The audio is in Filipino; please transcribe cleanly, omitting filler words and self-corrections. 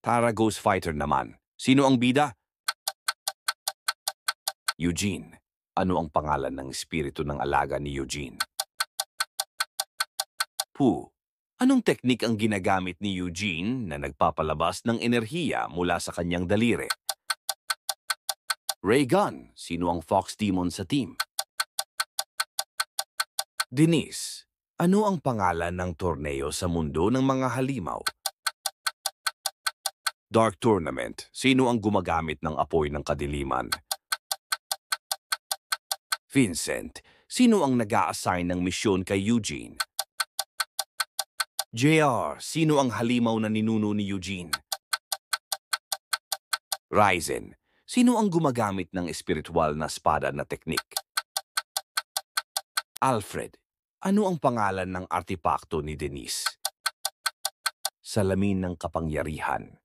Tara Ghost Fighter naman. Sino ang bida? Eugene. Ano ang pangalan ng espiritu ng alaga ni Eugene? Pooh. Anong teknik ang ginagamit ni Eugene na nagpapalabas ng enerhiya mula sa kanyang daliri? Ray Gun. Sino ang Fox Demon sa team? Denise. Ano ang pangalan ng torneo sa mundo ng mga halimaw? Dark Tournament. Sino ang gumagamit ng apoy ng kadiliman? Vincent. Sino ang nag-a-assign ng misyon kay Eugene? JR. Sino ang halimaw na ninuno ni Eugene? Ryzen. Sino ang gumagamit ng espiritual na espada na teknik? Alfred. Ano ang pangalan ng artipakto ni Denise? Salamin ng kapangyarihan.